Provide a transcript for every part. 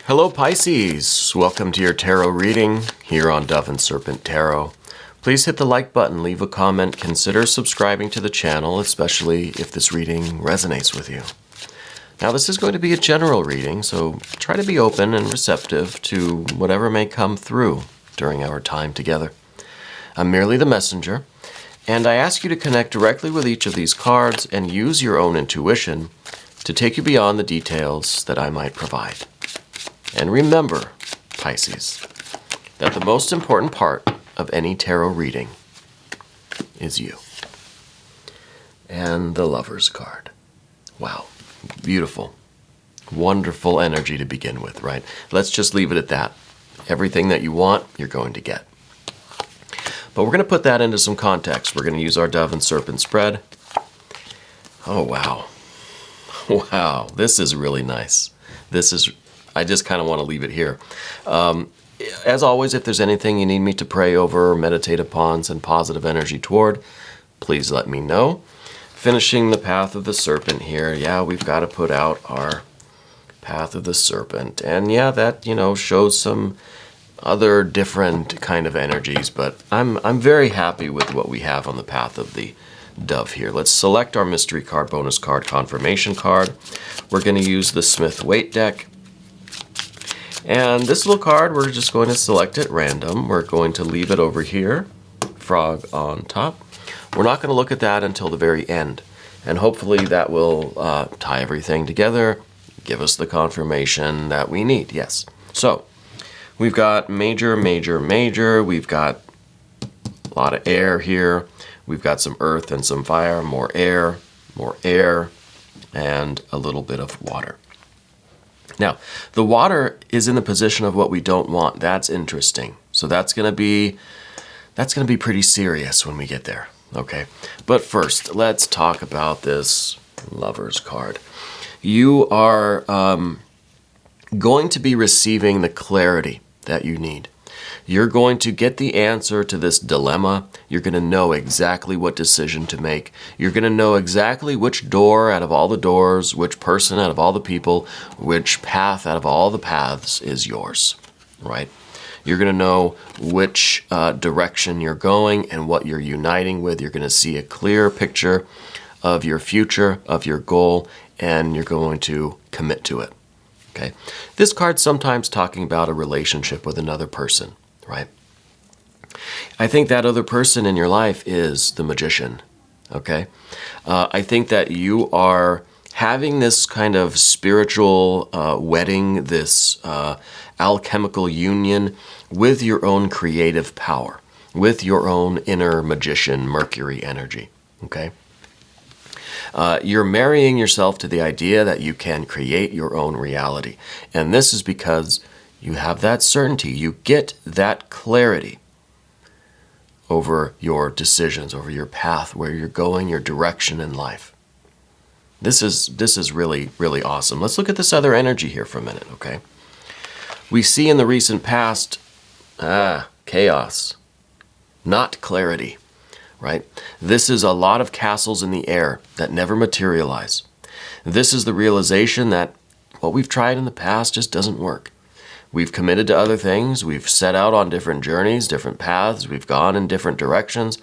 Hello Pisces, welcome to your tarot reading here on Dove and Serpent Tarot. Please hit the like button, leave a comment, consider subscribing to the channel, especially if this reading resonates with you. Now this is going to be a general reading, so try to be open and receptive to whatever may come through during our time together. I'm merely the messenger, and I ask you to connect directly with each of these cards and use your own intuition to take you beyond the details that I might provide. And remember, Pisces, that the most important part of any tarot reading is you. And the Lover's card. Wow, beautiful, wonderful energy to begin with, right? Let's just leave it at that. Everything that you want, you're going to get. But we're going to put that into some context. We're going to use our Dove and Serpent spread. Oh, wow. Wow, this is really nice. I just kind of want to leave it here. As always, if there's anything you need me to pray over, meditate upon, send positive energy toward, please let me know. Finishing the Path of the Serpent here. Yeah, we've got to put out our Path of the Serpent. And yeah, that, shows some other different kind of energies, but I'm very happy with what we have on the Path of the Dove here. Let's select our mystery card, bonus card, confirmation card. We're going to use the Smith-Waite deck. And this little card, we're just going to select it random. We're going to leave it over here, frog on top. We're not going to look at that until the very end. And hopefully that will tie everything together, give us the confirmation that we need. Yes. So we've got major, major, major. We've got a lot of air here. We've got some earth and some fire, more air, and a little bit of water. Now, the water is in the position of what we don't want. That's interesting. So that's going to be pretty serious when we get there. Okay. But first, let's talk about this Lover's card. You are going to be receiving the clarity that you need. You're going to get the answer to this dilemma. You're going to know exactly what decision to make. You're going to know exactly which door out of all the doors, which person out of all the people, which path out of all the paths is yours, right? You're going to know which direction you're going and what you're uniting with. You're going to see a clear picture of your future, of your goal, and you're going to commit to it, okay? This card's sometimes talking about a relationship with another person. Right? I think that other person in your life is the magician, okay? I think that you are having this kind of spiritual wedding, this alchemical union with your own creative power, with your own inner magician, Mercury energy, okay? You're marrying yourself to the idea that you can create your own reality. And this is because you have that certainty. You get that clarity over your decisions, over your path, where you're going, your direction in life. This is really, really awesome. Let's look at this other energy here for a minute, okay? We see in the recent past, chaos, not clarity, right? This is a lot of castles in the air that never materialize. This is the realization that what we've tried in the past just doesn't work. We've committed to other things. We've set out on different journeys, different paths. We've gone in different directions.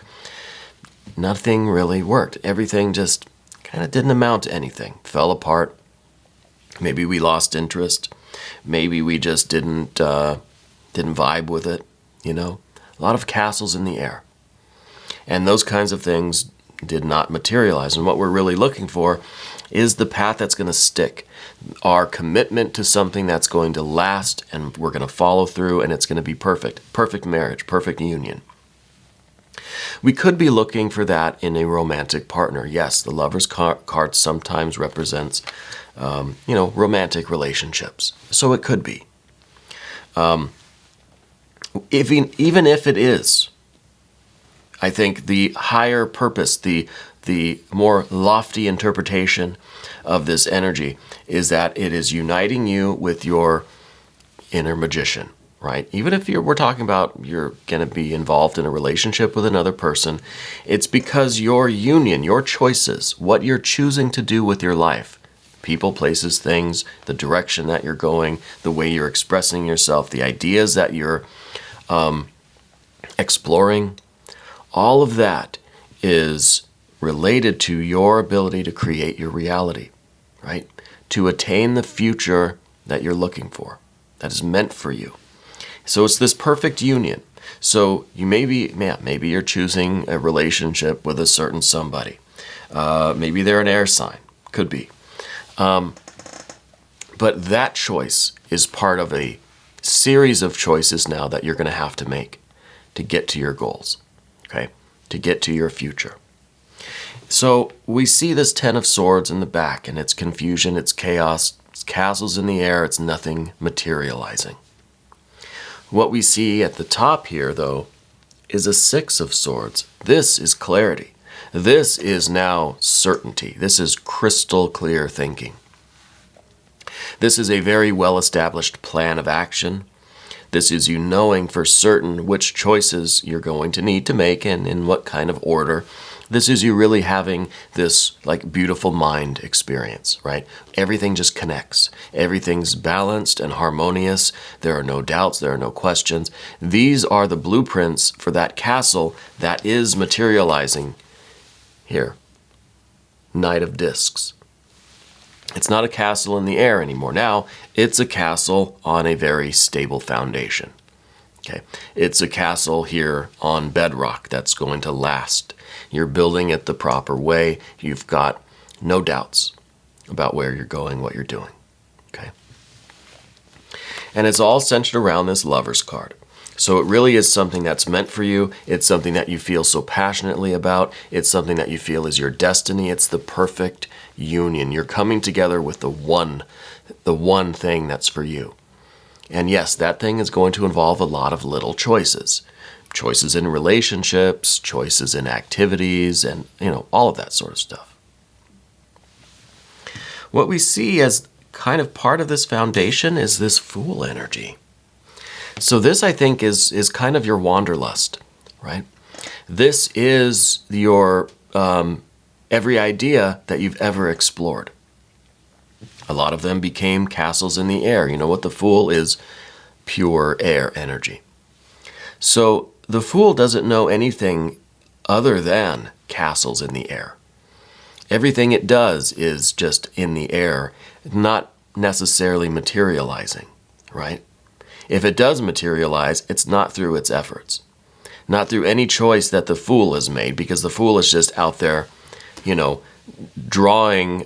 Nothing really worked. Everything just kind of didn't amount to anything. Fell apart. Maybe we lost interest. Maybe we just didn't vibe with it. A lot of castles in the air. And those kinds of things did not materialize. And what we're really looking for is the path that's going to stick. Our commitment to something that's going to last, and we're going to follow through, and it's going to be perfect. Perfect marriage, perfect union. We could be looking for that in a romantic partner. Yes, the Lover's card sometimes represents, romantic relationships. So it could be. Even if it is, I think the higher purpose, the more lofty interpretation of this energy is that it is uniting you with your inner magician, right? Even if we're talking about you're going to be involved in a relationship with another person, it's because your union, your choices, what you're choosing to do with your life People, places, things, the direction that you're going, the way you're expressing yourself, the ideas that you're exploring. All of that is related to your ability to create your reality, right? To attain the future that you're looking for, that is meant for you. So it's this perfect union. So you maybe you're choosing a relationship with a certain somebody. Maybe they're an air sign, could be. But that choice is part of a series of choices now that you're going to have to make to get to your goals, okay? To get to your future. So we see this Ten of Swords in the back, and it's confusion, it's chaos, it's castles in the air, it's nothing materializing. What we see at the top here, though, is a Six of Swords. This is clarity. This is now certainty. This is crystal clear thinking. This is a very well-established plan of action. This is you knowing for certain which choices you're going to need to make and in what kind of order. This is you really having this like beautiful mind experience, right? Everything just connects. Everything's balanced and harmonious. There are no doubts. There are no questions. These are the blueprints for that castle that is materializing here. Knight of Discs. It's not a castle in the air anymore. Now, it's a castle on a very stable foundation. Okay, it's a castle here on bedrock that's going to last. You're building it the proper way. You've got no doubts about where you're going, what you're doing. Okay, and it's all centered around this Lover's card. So it really is something that's meant for you. It's something that you feel so passionately about. It's something that you feel is your destiny. It's the perfect union. You're coming together with the one thing that's for you. And yes, that thing is going to involve a lot of little choices. Choices in relationships, choices in activities, and all of that sort of stuff. What we see as kind of part of this foundation is this Fool energy. So this, I think, is kind of your wanderlust, right? This is your every idea that you've ever explored. A lot of them became castles in the air. You know what? The Fool is pure air energy. So the Fool doesn't know anything other than castles in the air. Everything it does is just in the air, not necessarily materializing, right? If it does materialize, it's not through its efforts, not through any choice that the Fool has made, because the Fool is just out there, drawing,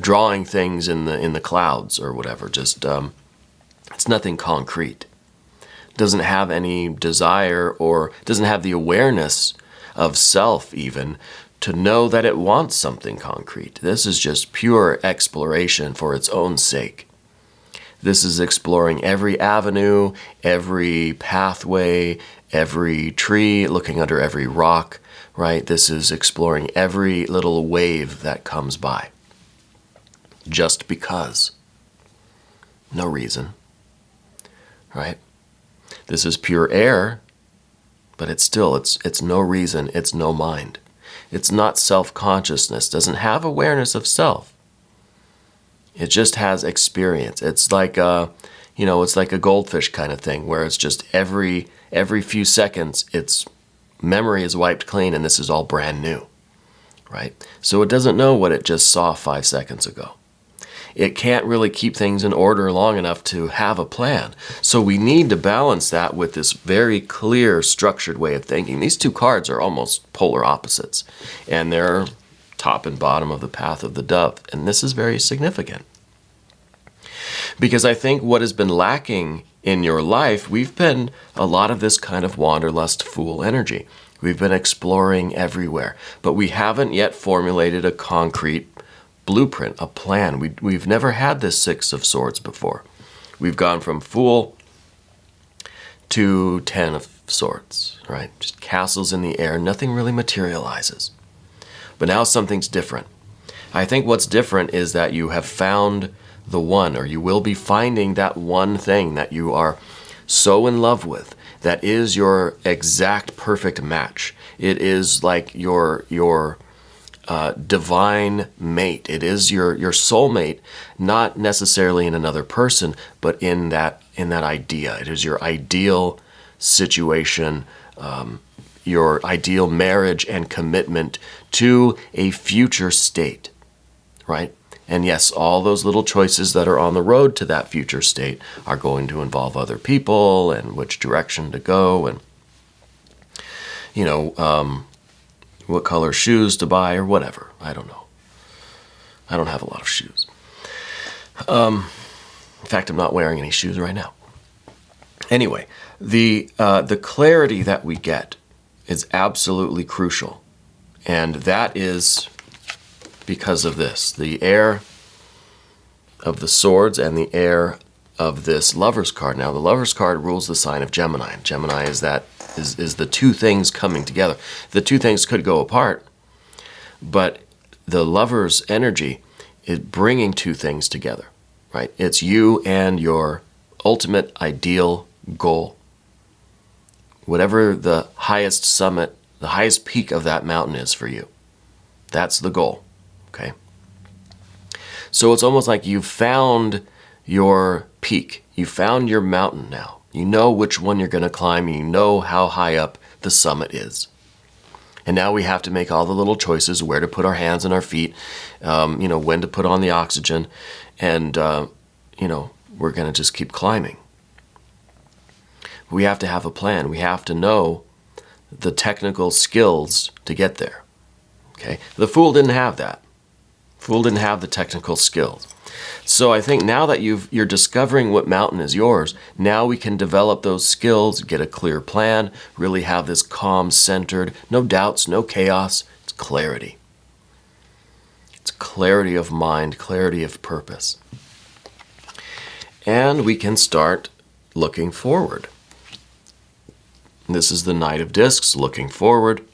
drawing things in the clouds or whatever. Just it's nothing concrete. Doesn't have any desire or doesn't have the awareness of self even to know that it wants something concrete. This is just pure exploration for its own sake. This is exploring every avenue, every pathway, every tree, looking under every rock, right? This is exploring every little wave that comes by. Just because. No reason, right? This is pure air, but it's no reason, it's no mind. It's not self-consciousness, doesn't have awareness of self. It just has experience. It's like it's like a goldfish kind of thing, where it's just every few seconds, its memory is wiped clean, and this is all brand new, right? So it doesn't know what it just saw 5 seconds ago. It can't really keep things in order long enough to have a plan. So we need to balance that with this very clear, structured way of thinking. These two cards are almost polar opposites, and they're top and bottom of the path of the dove. And this is very significant. Because I think what has been lacking in your life, we've been a lot of this kind of wanderlust Fool energy. We've been exploring everywhere, but we haven't yet formulated a concrete blueprint, a plan. We've never had this Six of Swords before. We've gone from Fool to Ten of Swords, right? Just castles in the air, nothing really materializes. But now something's different. I think what's different is that you have found the one, or you will be finding that one thing that you are so in love with, that is your exact perfect match. It is like your divine mate. It is your soulmate, not necessarily in another person, but in that idea. It is your ideal situation, your ideal marriage and commitment to a future state, right? And yes, all those little choices that are on the road to that future state are going to involve other people and which direction to go and, what color shoes to buy or whatever. I don't know. I don't have a lot of shoes. In fact, I'm not wearing any shoes right now. Anyway, the clarity that we get is absolutely crucial. And that is because of this. The air of the swords and the air of this Lover's card. Now, the Lover's card rules the sign of Gemini. And Gemini is the two things coming together. The two things could go apart, but the Lover's energy is bringing two things together, right? It's you and your ultimate ideal goal. Whatever the highest summit, the highest peak of that mountain is for you. That's the goal, okay? So it's almost like you've found your peak. You found your mountain now. You know which one you're going to climb. You know how high up the summit is. And now we have to make all the little choices, where to put our hands and our feet, when to put on the oxygen. And, we're going to just keep climbing. We have to have a plan. We have to know the technical skills to get there. Okay? The Fool didn't have that. Fool didn't have the technical skills. So I think now that you're discovering what mountain is yours, now we can develop those skills, get a clear plan, really have this calm, centered, no doubts, no chaos. It's clarity. It's clarity of mind, clarity of purpose. And we can start looking forward. This is the Knight of Discs, looking forward.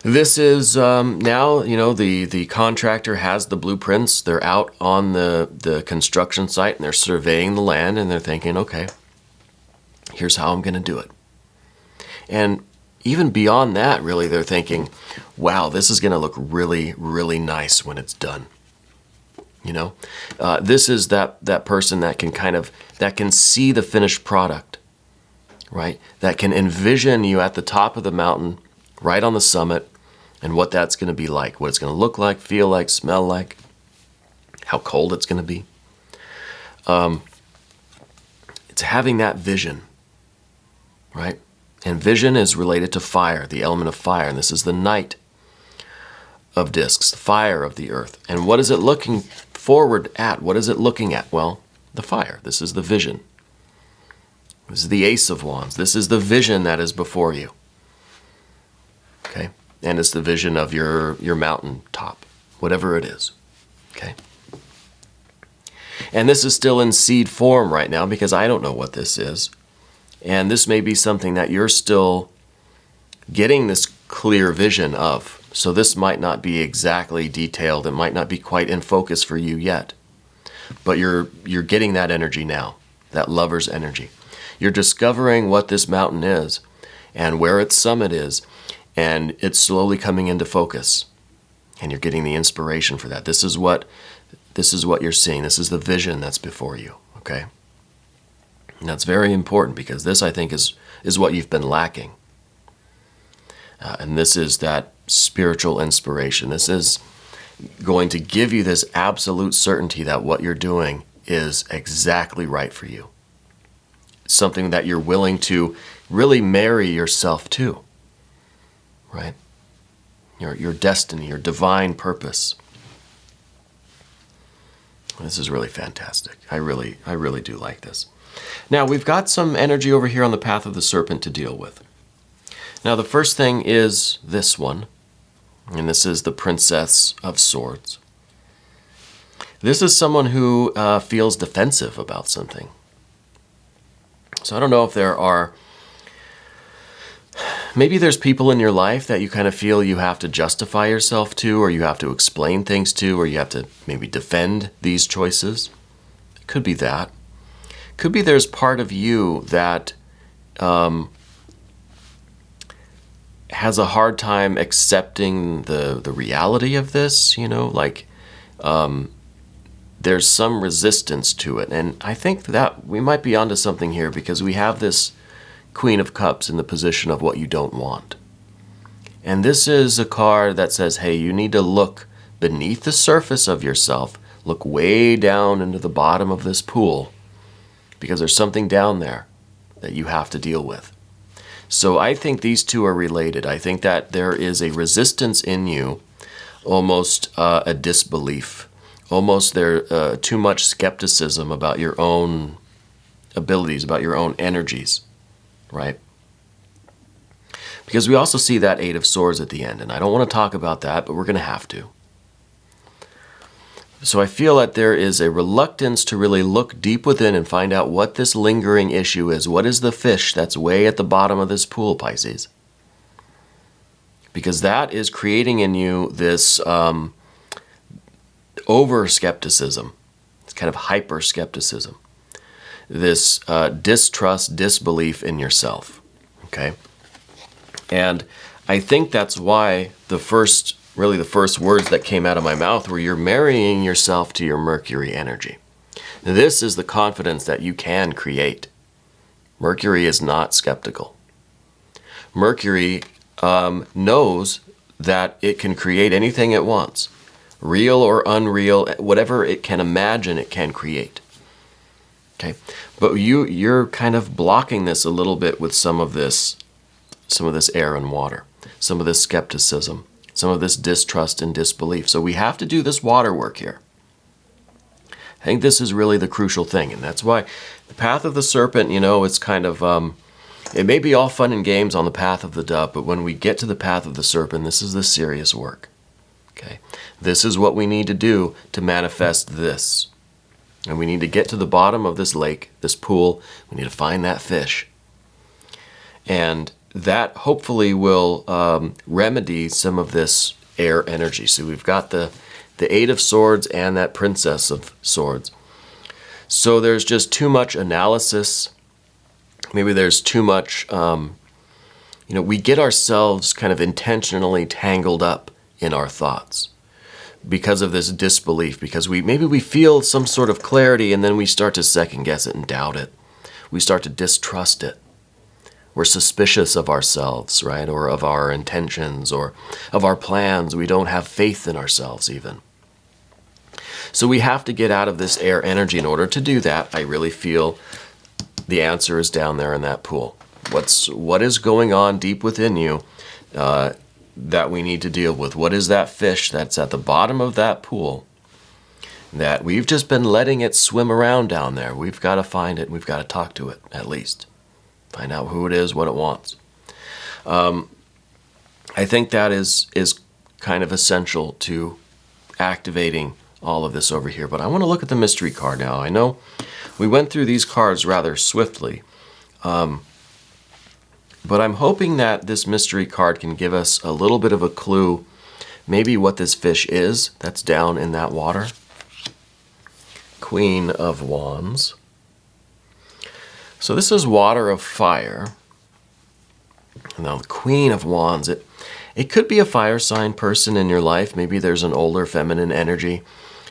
This is now, the contractor has the blueprints. They're out on the construction site and they're surveying the land and they're thinking, okay, here's how I'm going to do it. And even beyond that, really, they're thinking, wow, this is going to look really, really nice when it's done. This is that person that can see the finished product, right? That can envision you at the top of the mountain, right on the summit, and what that's going to be like, what it's going to look like, feel like, smell like, how cold it's going to be. It's having that vision, right? And vision is related to fire, the element of fire, and this is the Knight of Discs, the fire of the earth. And what is it looking forward at? What is it looking at? Well, the fire. This is the vision. This is the Ace of Wands. This is the vision that is before you. Okay? And it's the vision of your mountain top, whatever it is. Okay? And this is still in seed form right now because I don't know what this is. And this may be something that you're still getting this clear vision of. So this might not be exactly detailed. It might not be quite in focus for you yet. But you're getting that energy now, that Lover's energy. You're discovering what this mountain is and where its summit is, and it's slowly coming into focus. And you're getting the inspiration for that. This is what you're seeing. This is the vision that's before you, okay? And that's very important because this, I think, is what you've been lacking. And this is that spiritual inspiration. This is going to give you this absolute certainty that what you're doing is exactly right for you. Something that you're willing to really marry yourself to, right? Your destiny, your divine purpose. This is really fantastic. I really do like this. Now, we've got some energy over here on the path of the serpent to deal with. Now, the first thing is this one, and this is the Princess of Swords. This is someone who feels defensive about something. So I don't know if maybe there's people in your life that you kind of feel you have to justify yourself to, or you have to explain things to, or you have to maybe defend these choices. It could be that. Could be there's part of you that has a hard time accepting the reality of this, like there's some resistance to it. And I think that we might be onto something here, because we have this Queen of Cups in the position of what you don't want. And this is a card that says, hey, you need to look beneath the surface of yourself, look way down into the bottom of this pool, because there's something down there that you have to deal with. So I think these two are related. I think that there is a resistance in you, almost a disbelief, almost there too much skepticism about your own abilities, about your own energies, right? Because we also see that Eight of Swords at the end, and I don't want to talk about that, but we're going to have to. So I feel that there is a reluctance to really look deep within and find out what this lingering issue is. What is the fish that's way at the bottom of this pool, Pisces? Because that is creating in you this over-skepticism, this kind of hyper-skepticism, this distrust, disbelief in yourself, okay? And I think that's why the first words that came out of my mouth were, you're marrying yourself to your Mercury energy. This is the confidence that you can create. Mercury is not skeptical. Mercury knows that it can create anything it wants. Real or unreal, whatever it can imagine, it can create. Okay, but you're kind of blocking this a little bit with some of this air and water, some of this skepticism, some of this distrust and disbelief. So we have to do this water work here. I think this is really the crucial thing, and that's why the path of the serpent, it's kind of, it may be all fun and games on the path of the dove, but when we get to the path of the serpent, this is the serious work. Okay, this is what we need to do to manifest this. And we need to get to the bottom of this lake, this pool. We need to find that fish. And that hopefully will remedy some of this air energy. So we've got the Eight of Swords and that Princess of Swords. So there's just too much analysis. Maybe there's too much, we get ourselves kind of intentionally tangled up in our thoughts because of this disbelief, because maybe we feel some sort of clarity and then we start to second guess it and doubt it. We start to distrust it. We're suspicious of ourselves, right? Or of our intentions or of our plans. We don't have faith in ourselves even. So we have to get out of this air energy. In order to do that, I really feel the answer is down there in that pool. What is going on deep within you that we need to deal with? What is that fish that's at the bottom of that pool that we've just been letting it swim around down there? We've got to find it, and we've got to talk to it, at least. Find out who it is, what it wants. I think that is kind of essential to activating all of this over here. But I want to look at the mystery card now. I know we went through these cards rather swiftly. But I'm hoping that this mystery card can give us a little bit of a clue, maybe what this fish is that's down in that water. Queen of Wands. So this is water of fire. Now the Queen of Wands, it could be a fire sign person in your life. Maybe there's an older feminine energy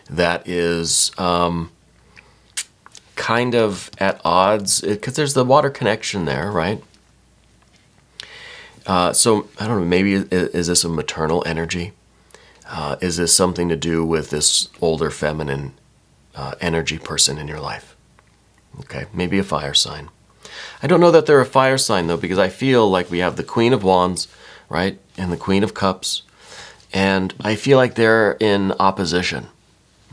that is kind of at odds, because there's the water connection there, right? So, I don't know, maybe is this a maternal energy? Is this something to do with this older feminine energy person in your life? Okay, maybe a fire sign. I don't know that they're a fire sign, though, because I feel like we have the Queen of Wands, right, and the Queen of Cups, and I feel like they're in opposition,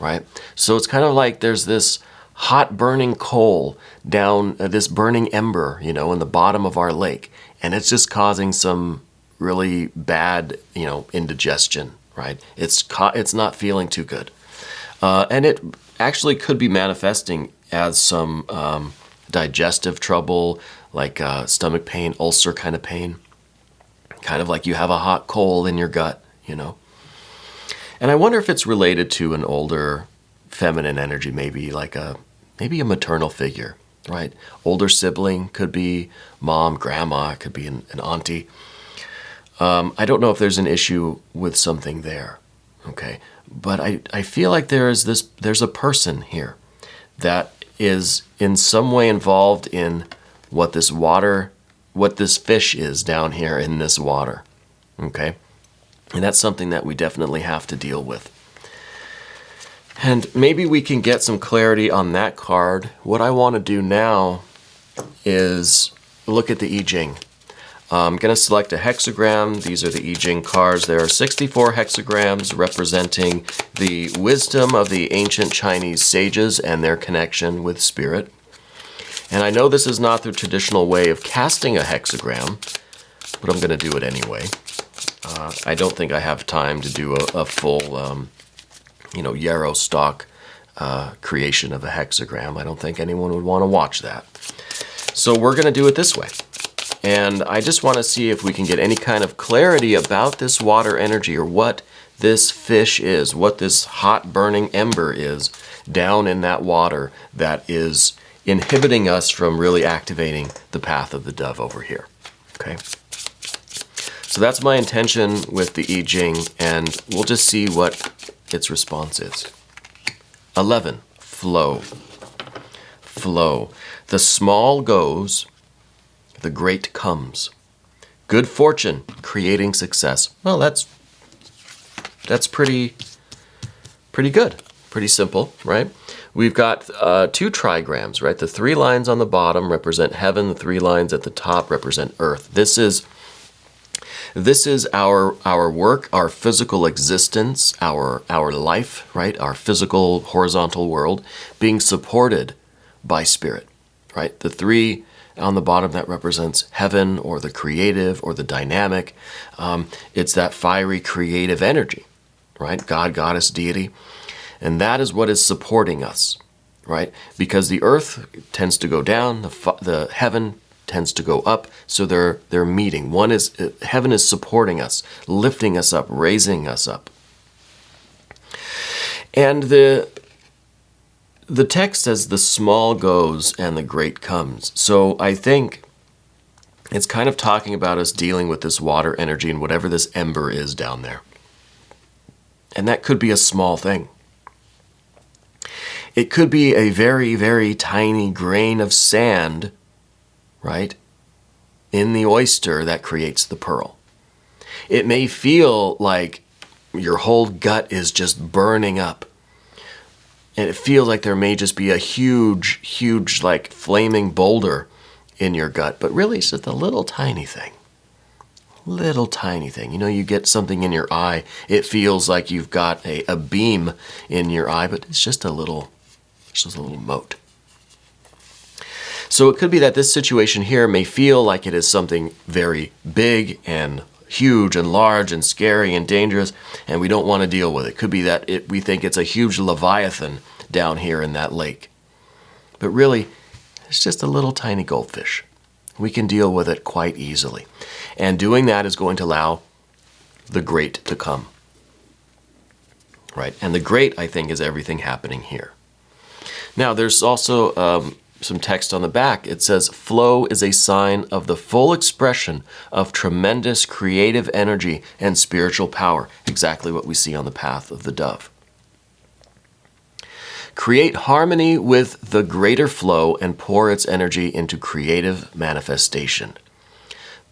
right? So it's kind of like there's this hot burning coal down, this burning ember, in the bottom of our lake. And it's just causing some really bad, indigestion, right? It's not feeling too good. And it actually could be manifesting as some digestive trouble, like stomach pain, ulcer kind of pain. Kind of like you have a hot coal in your gut, And I wonder if it's related to an older feminine energy, maybe a maternal figure. Right? Older sibling, could be mom, grandma, could be an auntie. I don't know if there's an issue with something there, okay? But I feel like there's a person here that is in some way involved in what this fish is down here in this water, okay? And that's something that we definitely have to deal with. And maybe we can get some clarity on that card. What I want to do now is look at the I Ching. I'm going to select a hexagram. These are the I Ching cards. There are 64 hexagrams representing the wisdom of the ancient Chinese sages and their connection with spirit. And I know this is not the traditional way of casting a hexagram, but I'm going to do it anyway. I don't think I have time to do a full, yarrow stalk creation of a hexagram. I don't think anyone would want to watch that. So we're going to do it this way. And I just want to see if we can get any kind of clarity about this water energy, or what this fish is, what this hot burning ember is down in that water that is inhibiting us from really activating the path of the dove over here. Okay? So that's my intention with the I Ching, and we'll just see what its response is. 11. Flow. Flow. The small goes, the great comes. Good fortune, creating success. Well, that's pretty good. Pretty simple, right? We've got 2 trigrams, right? The 3 lines on the bottom represent heaven. The 3 lines at the top represent earth. This is our work, our physical existence, our life, right? Our physical horizontal world being supported by spirit, right? The 3 on the bottom, that represents heaven, or the creative, or the dynamic. It's that fiery creative energy, right? God, goddess, deity. And that is what is supporting us, right? Because the earth tends to go down, the heaven tends to go up, so they're meeting. Heaven is supporting us, lifting us up, raising us up. And the text says the small goes and the great comes. So I think it's kind of talking about us dealing with this water energy and whatever this ember is down there. And that could be a small thing. It could be a very, very tiny grain of sand, right, in the oyster that creates the pearl. It may feel like your whole gut is just burning up. And it feels like there may just be a huge, huge, like flaming boulder in your gut. But really, it's just a little tiny thing. Little tiny thing. You get something in your eye. It feels like you've got a beam in your eye, but it's just a little mote. So it could be that this situation here may feel like it is something very big and huge and large and scary and dangerous, and we don't want to deal with it. It could be that we think it's a huge leviathan down here in that lake. But really, it's just a little tiny goldfish. We can deal with it quite easily. And doing that is going to allow the great to come. Right? And the great, I think, is everything happening here. Now, there's also some text on the back. It says, flow is a sign of the full expression of tremendous creative energy and spiritual power. Exactly what we see on the path of the dove. Create harmony with the greater flow and pour its energy into creative manifestation.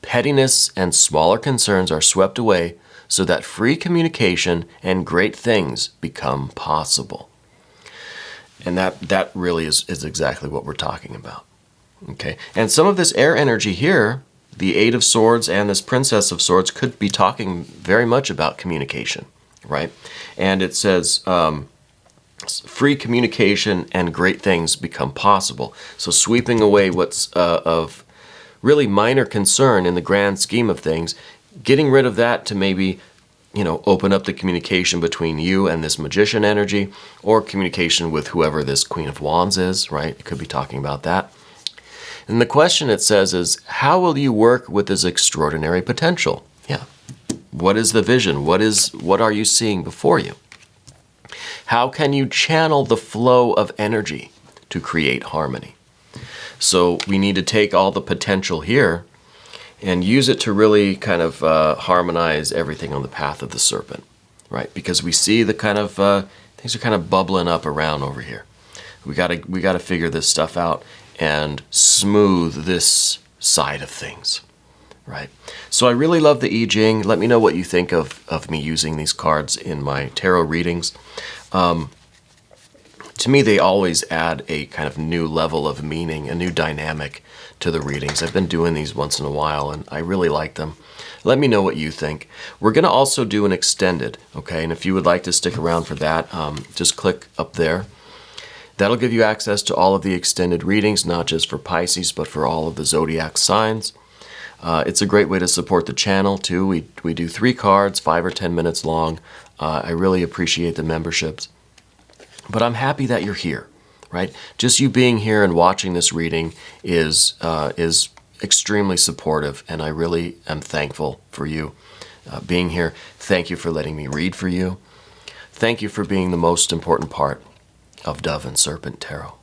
Pettiness and smaller concerns are swept away so that free communication and great things become possible. And that really is exactly what we're talking about. Okay. And some of this air energy here, the Eight of Swords and this Princess of Swords, could be talking very much about communication, right? And it says, free communication and great things become possible. So sweeping away what's of really minor concern in the grand scheme of things, getting rid of that to maybe open up the communication between you and this magician energy, or communication with whoever this Queen of Wands is, right? It could be talking about that. And the question it says is, how will you work with this extraordinary potential? Yeah. What is the vision? What are you seeing before you? How can you channel the flow of energy to create harmony? So we need to take all the potential here and use it to really kind of harmonize everything on the path of the serpent, right? Because we see the kind of things are kind of bubbling up around over here. We gotta figure this stuff out and smooth this side of things, right? So I really love the I Ching. Let me know what you think of me using these cards in my tarot readings. To me, they always add a kind of new level of meaning, a new dynamic to the readings. I've been doing these once in a while, and I really like them. Let me know what you think. We're going to also do an extended, okay? And if you would like to stick around for that, just click up there. That'll give you access to all of the extended readings, not just for Pisces, but for all of the zodiac signs. It's a great way to support the channel, too. We do 3 cards, 5 or 10 minutes long. I really appreciate the memberships. But I'm happy that you're here, right? Just you being here and watching this reading is extremely supportive, and I really am thankful for you being here. Thank you for letting me read for you. Thank you for being the most important part of Dove and Serpent Tarot.